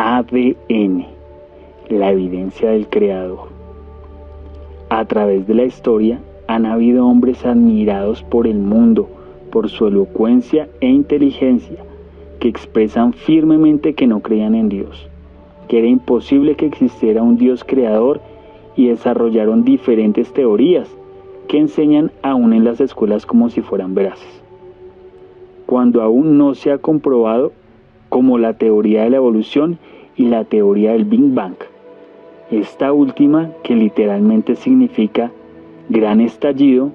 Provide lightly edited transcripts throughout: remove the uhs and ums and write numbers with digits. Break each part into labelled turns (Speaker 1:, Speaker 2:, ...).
Speaker 1: ADN, la evidencia del Creador. A través de la historia han habido hombres admirados por el mundo por su elocuencia e inteligencia, que expresan firmemente que no creían en Dios, que era imposible que existiera un Dios creador, y desarrollaron diferentes teorías que enseñan aún en las escuelas como si fueran veraces, cuando aún no se ha comprobado, como la teoría de la evolución y la teoría del Big Bang. Esta última, que literalmente significa gran estallido,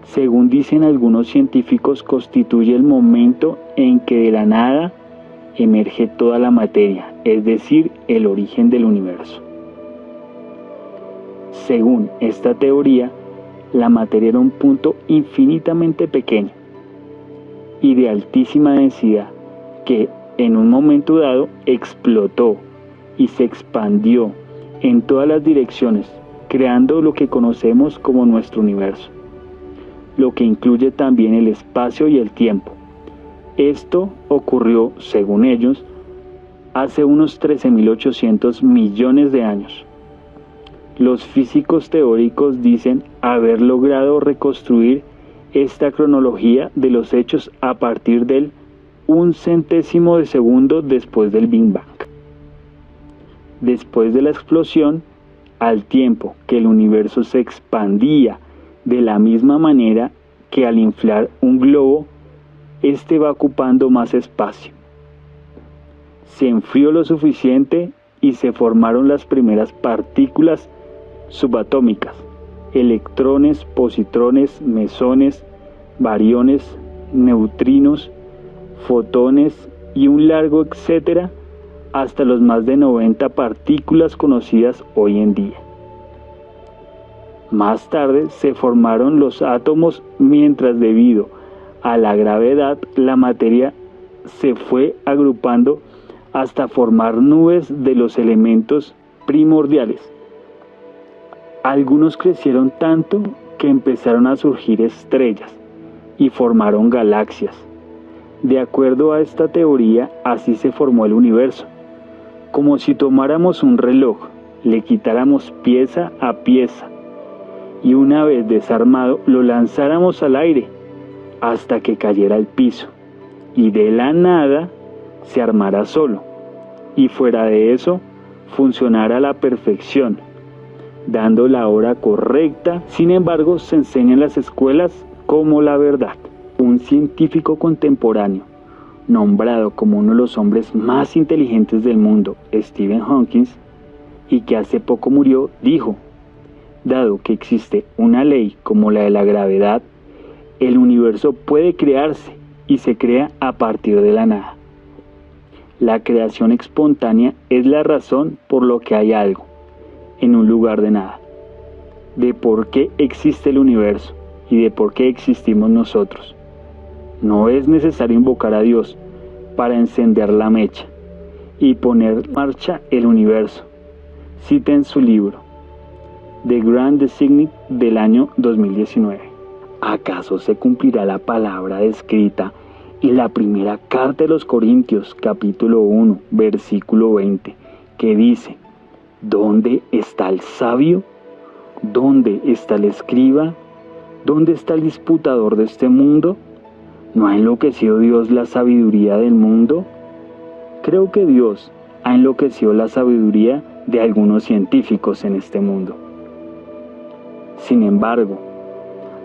Speaker 1: según dicen algunos científicos, constituye el momento en que de la nada emerge toda la materia, es decir, el origen del universo. Según esta teoría, la materia era un punto infinitamente pequeño y de altísima densidad que en un momento dado explotó y se expandió en todas las direcciones, creando lo que conocemos como nuestro universo, lo que incluye también el espacio y el tiempo. Esto ocurrió, según ellos, hace unos 13.800 millones de años. Los físicos teóricos dicen haber logrado reconstruir esta cronología de los hechos a partir del 1/1000 de segundo después del Big Bang. Después de la explosión, al tiempo que el universo se expandía de la misma manera que al inflar un globo, este va ocupando más espacio. Se enfrió lo suficiente y se formaron las primeras partículas subatómicas, electrones, positrones, mesones, bariones, neutrinos, fotones y un largo etcétera, hasta los más de 90 partículas conocidas hoy en día. Más tarde se formaron los átomos, mientras debido a la gravedad la materia se fue agrupando hasta formar nubes de los elementos primordiales. Algunos crecieron tanto que empezaron a surgir estrellas y formaron galaxias. De acuerdo a esta teoría, así se formó el universo, como si tomáramos un reloj, le quitáramos pieza a pieza y una vez desarmado lo lanzáramos al aire hasta que cayera al piso y de la nada se armara solo, y fuera de eso funcionara a la perfección, dando la hora correcta. Sin embargo, se enseña en las escuelas como la verdad. Un científico contemporáneo, nombrado como uno de los hombres más inteligentes del mundo, Stephen Hawking, y que hace poco murió, dijo: dado que existe una ley como la de la gravedad, el universo puede crearse y se crea a partir de la nada. La creación espontánea es la razón por lo que hay algo en un lugar de nada, de por qué existe el universo y de por qué existimos nosotros. No es necesario invocar a Dios para encender la mecha y poner en marcha el universo. Cita en su libro The Grand Design del año 2019. ¿Acaso se cumplirá la palabra escrita en la primera carta de los Corintios, capítulo 1, versículo 20, que dice: ¿dónde está el sabio? ¿Dónde está el escriba? ¿Dónde está el disputador de este mundo? ¿No ha enloquecido Dios la sabiduría del mundo? Creo que Dios ha enloquecido la sabiduría de algunos científicos en este mundo. Sin embargo,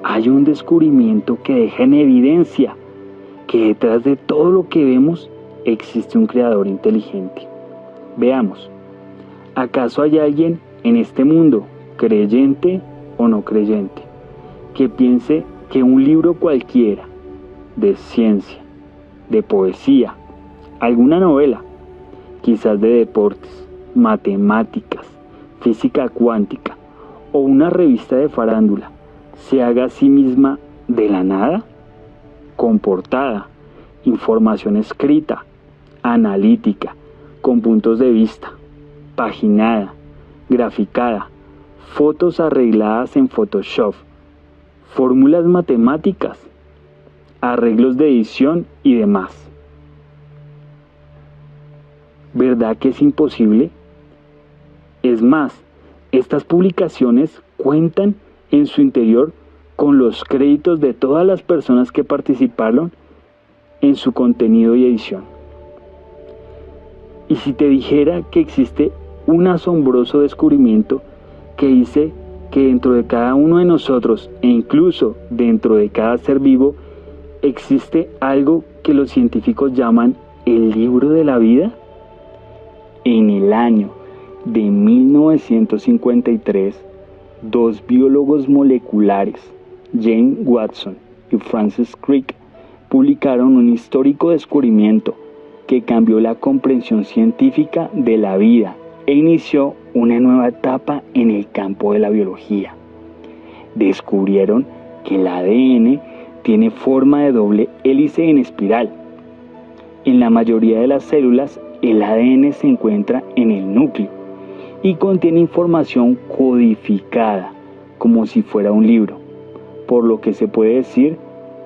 Speaker 1: hay un descubrimiento que deja en evidencia que detrás de todo lo que vemos existe un creador inteligente. Veamos, ¿acaso hay alguien en este mundo, creyente o no creyente, que piense que un libro cualquiera, de ciencia, de poesía, alguna novela, quizás de deportes, matemáticas, física cuántica o una revista de farándula, se haga a sí misma de la nada? Con portada, información escrita, analítica, con puntos de vista, paginada, graficada, fotos arregladas en Photoshop, fórmulas matemáticas, arreglos de edición y demás. ¿Verdad que es imposible? Es más, estas publicaciones cuentan en su interior con los créditos de todas las personas que participaron en su contenido y edición. Y si te dijera que existe un asombroso descubrimiento que dice que dentro de cada uno de nosotros e incluso dentro de cada ser vivo existe algo que los científicos llaman el libro de la vida? En el año de 1953, dos biólogos moleculares, James Watson y Francis Crick, publicaron un histórico descubrimiento que cambió la comprensión científica de la vida e inició una nueva etapa en el campo de la biología. Descubrieron que el ADN tiene forma de doble hélice en espiral. En la mayoría de las células, el ADN se encuentra en el núcleo y contiene información codificada, como si fuera un libro, por lo que se puede decir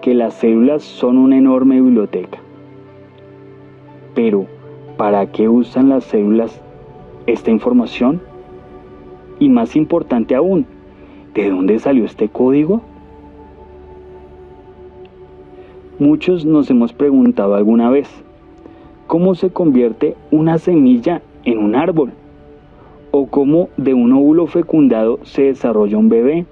Speaker 1: que las células son una enorme biblioteca. Pero, ¿para qué usan las células esta información? Y más importante aún, ¿de dónde salió este código? Muchos nos hemos preguntado alguna vez, ¿cómo se convierte una semilla en un árbol? ¿O cómo de un óvulo fecundado se desarrolla un bebé?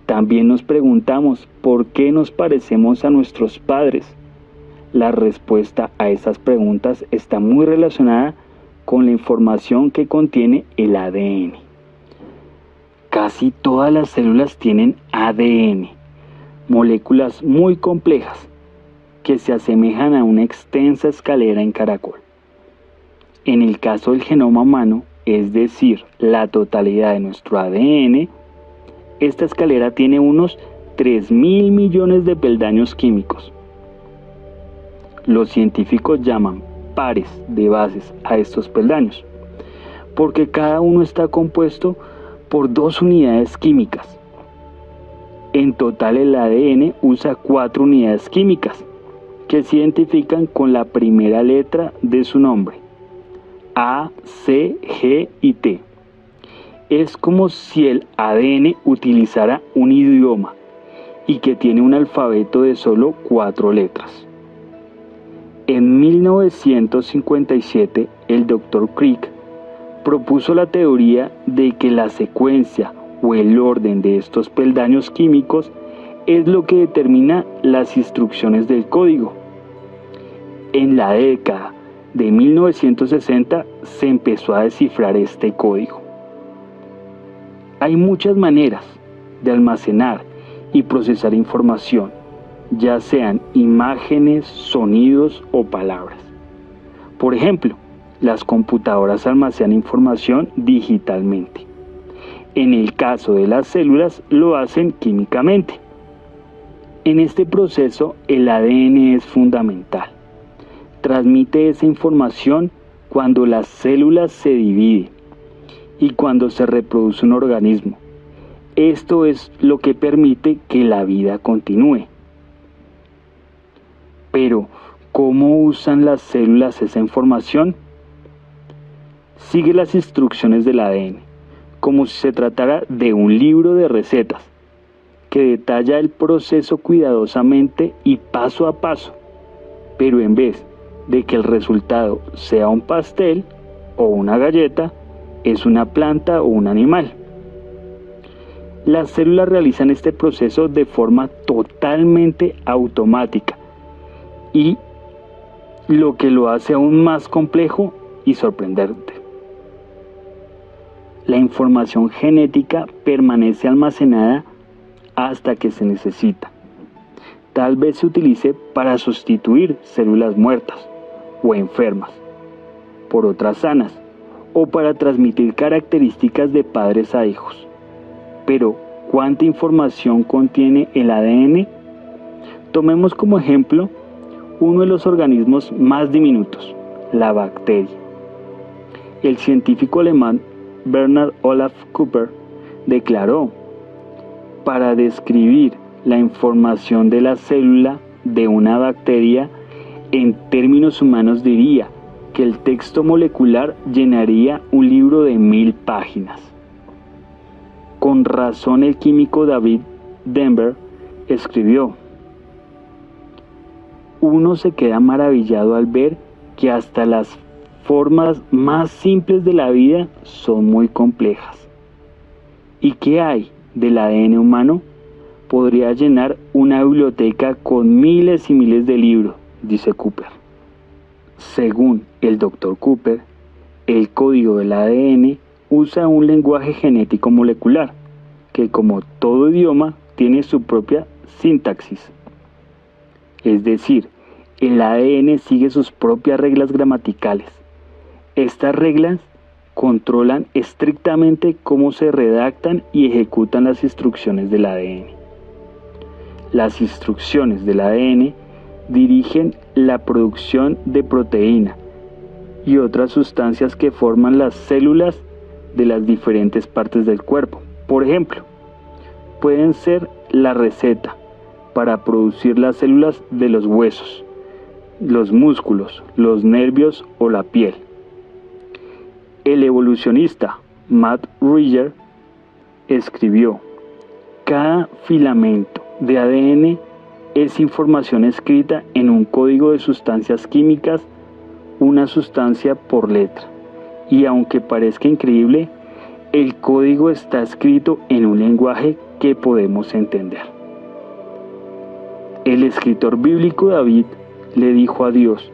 Speaker 1: También nos preguntamos por qué nos parecemos a nuestros padres. La respuesta a esas preguntas está muy relacionada con la información que contiene el ADN. Casi todas las células tienen ADN, moléculas muy complejas que se asemejan a una extensa escalera en caracol. En el caso del genoma humano, es decir, la totalidad de nuestro ADN, esta escalera tiene unos 3.000 millones de peldaños químicos. Los científicos llaman pares de bases a estos peldaños, porque cada uno está compuesto por 2 unidades químicas. En total el ADN usa 4 unidades químicas, que se identifican con la primera letra de su nombre, A, C, G y T. Es como si el ADN utilizara un idioma y que tiene un alfabeto de solo 4 letras. En 1957, el Dr. Crick propuso la teoría de que la secuencia o el orden de estos peldaños químicos es lo que determina las instrucciones del código. En la década de 1960 se empezó a descifrar este código. Hay muchas maneras de almacenar y procesar información, ya sean imágenes, sonidos o palabras. Por ejemplo, las computadoras almacenan información digitalmente. En el caso de las células, lo hacen químicamente. En este proceso, el ADN es fundamental. Transmite esa información cuando las células se dividen y cuando se reproduce un organismo. Esto es lo que permite que la vida continúe. Pero, ¿cómo usan las células esa información? Sigue las instrucciones del ADN, como si se tratara de un libro de recetas, que detalla el proceso cuidadosamente y paso a paso, pero en vez de que el resultado sea un pastel o una galleta, es una planta o un animal. Las células realizan este proceso de forma totalmente automática y lo que lo hace aún más complejo y sorprendente. La información genética permanece almacenada hasta que se necesita. Tal vez se utilice para sustituir células muertas o enfermas por otras sanas o para transmitir características de padres a hijos. Pero, ¿cuánta información contiene el ADN? Tomemos como ejemplo uno de los organismos más diminutos, la bacteria. El científico alemán Bernhard Olaf Kupper declaró: para describir la información de la célula de una bacteria, en términos humanos diría que el texto molecular llenaría un libro de 1000 páginas. Con razón el químico David Denver escribió: uno se queda maravillado al ver que hasta las formas más simples de la vida son muy complejas. ¿Y qué hay del ADN humano? Podría llenar una biblioteca con miles y miles de libros, dice Cooper. Según el Dr. Cooper, el código del ADN usa un lenguaje genético molecular, que como todo idioma tiene su propia sintaxis. Es decir, el ADN sigue sus propias reglas gramaticales. Estas reglas controlan estrictamente cómo se redactan y ejecutan las instrucciones del ADN. Las instrucciones del ADN dirigen la producción de proteína y otras sustancias que forman las células de las diferentes partes del cuerpo. Por ejemplo, pueden ser la receta para producir las células de los huesos, los músculos, los nervios o la piel. El evolucionista Matt Rieger escribió: cada filamento de ADN es información escrita en un código de sustancias químicas, una sustancia por letra. Y aunque parezca increíble, el código está escrito en un lenguaje que podemos entender. El escritor bíblico David le dijo a Dios: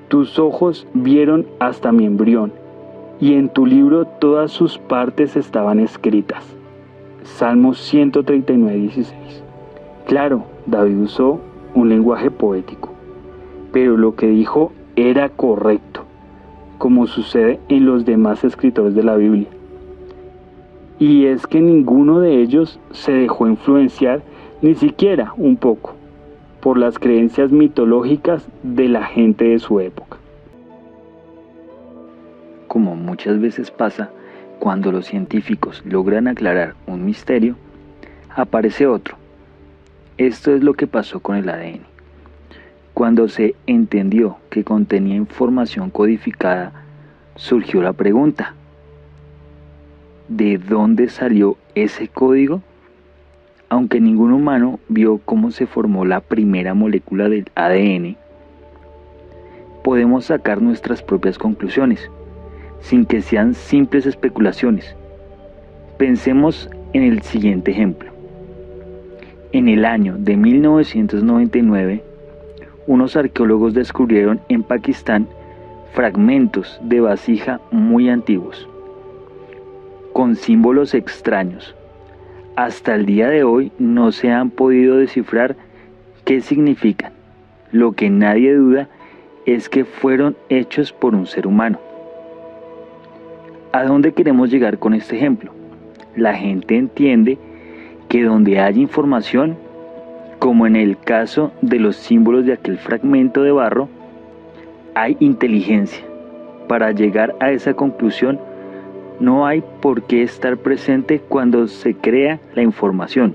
Speaker 1: tus ojos vieron hasta mi embrión, y en tu libro todas sus partes estaban escritas. Salmos 139:16. Claro, David usó un lenguaje poético, pero lo que dijo era correcto, como sucede en los demás escritores de la Biblia. Y es que ninguno de ellos se dejó influenciar, ni siquiera un poco, por las creencias mitológicas de la gente de su época.
Speaker 2: Como muchas veces pasa, cuando los científicos logran aclarar un misterio, aparece otro. Esto es lo que pasó con el ADN. Cuando se entendió que contenía información codificada, surgió la pregunta: ¿de dónde salió ese código? Aunque ningún humano vio cómo se formó la primera molécula del ADN, podemos sacar nuestras propias conclusiones, sin que sean simples especulaciones. Pensemos en el siguiente ejemplo. En el año de 1999, unos arqueólogos descubrieron en Pakistán fragmentos de vasija muy antiguos, con símbolos extraños. Hasta el día de hoy no se han podido descifrar qué significan. Lo que nadie duda es que fueron hechos por un ser humano. ¿A dónde queremos llegar con este ejemplo? La gente entiende que donde hay información, como en el caso de los símbolos de aquel fragmento de barro, hay inteligencia. Para llegar a esa conclusión, no hay por qué estar presente cuando se crea la información.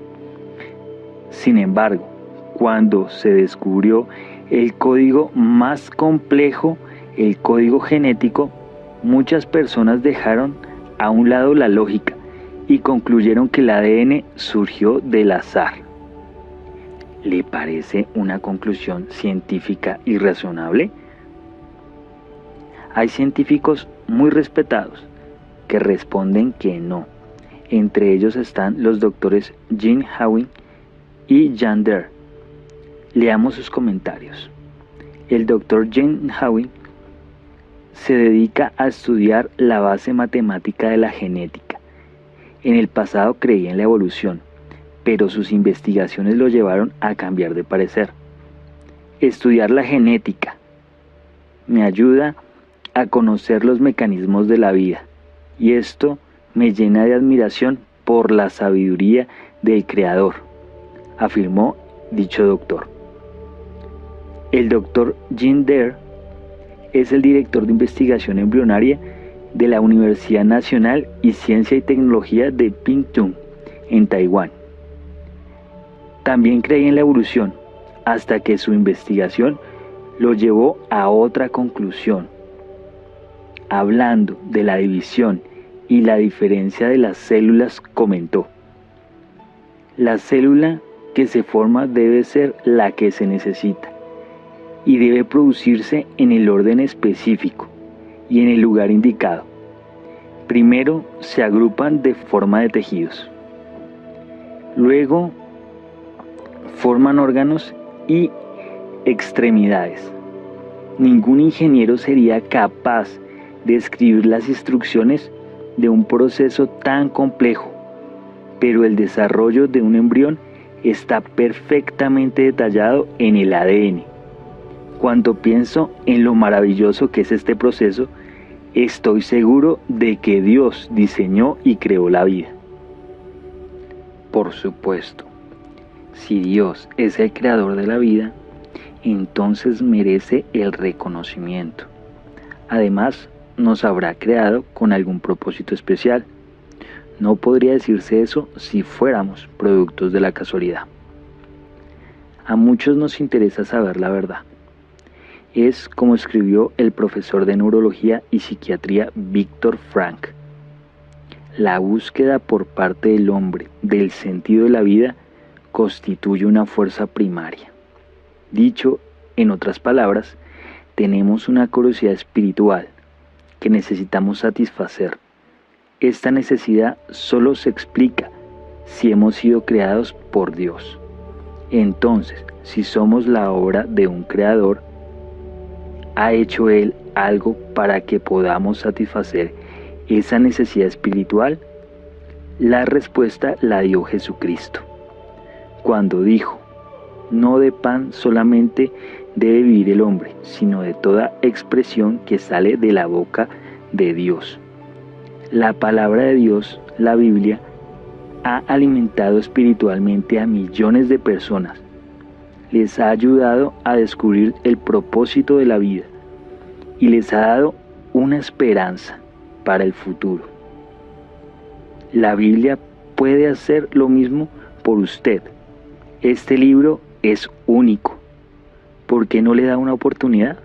Speaker 2: Sin embargo, cuando se descubrió el código más complejo, el código genético, muchas personas dejaron a un lado la lógica y concluyeron que el ADN surgió del azar. ¿Le parece una conclusión científica y razonable? Hay científicos muy respetados que responden que no. Entre ellos están los doctores Jean Howe y Jan Der. Leamos sus comentarios. El doctor Jean Howe se dedica a estudiar la base matemática de la genética. En el pasado creía en la evolución, pero sus investigaciones lo llevaron a cambiar de parecer. Estudiar la genética me ayuda a conocer los mecanismos de la vida, y esto me llena de admiración por la sabiduría del Creador, afirmó dicho doctor. El doctor Jean Der es el director de investigación embrionaria de la Universidad Nacional y Ciencia y Tecnología de Pingtung, en Taiwán. También creía en la evolución, hasta que su investigación lo llevó a otra conclusión. hablando de la división y la diferencia de las células, comentó: la célula que se forma debe ser la que se necesita y debe producirse en el orden específico y en el lugar indicado. Primero se agrupan de forma de tejidos, luego forman órganos y extremidades. Ningún ingeniero sería capaz de escribir las instrucciones de un proceso tan complejo, pero el desarrollo de un embrión está perfectamente detallado en el ADN. Cuando pienso en lo maravilloso que es este proceso, estoy seguro de que Dios diseñó y creó la vida. Por supuesto, si Dios es el creador de la vida, entonces merece el reconocimiento. Además, nos habrá creado con algún propósito especial. No podría decirse eso si fuéramos productos de la casualidad. A muchos nos interesa saber la verdad. Es como escribió el profesor de neurología y psiquiatría Viktor Frankl: la búsqueda por parte del hombre del sentido de la vida constituye una fuerza primaria. Dicho en otras palabras, tenemos una curiosidad espiritual que necesitamos satisfacer. Esta necesidad solo se explica si hemos sido creados por Dios. Entonces, si somos la obra de un creador, ¿ha hecho Él algo para que podamos satisfacer esa necesidad espiritual? La respuesta la dio Jesucristo, cuando dijo: no de pan solamente debe vivir el hombre, sino de toda expresión que sale de la boca de Dios. La palabra de Dios, la Biblia, ha alimentado espiritualmente a millones de personas. Les ha ayudado a descubrir el propósito de la vida y les ha dado una esperanza para el futuro. La Biblia puede hacer lo mismo por usted. Este libro es único. ¿Por qué no le da una oportunidad?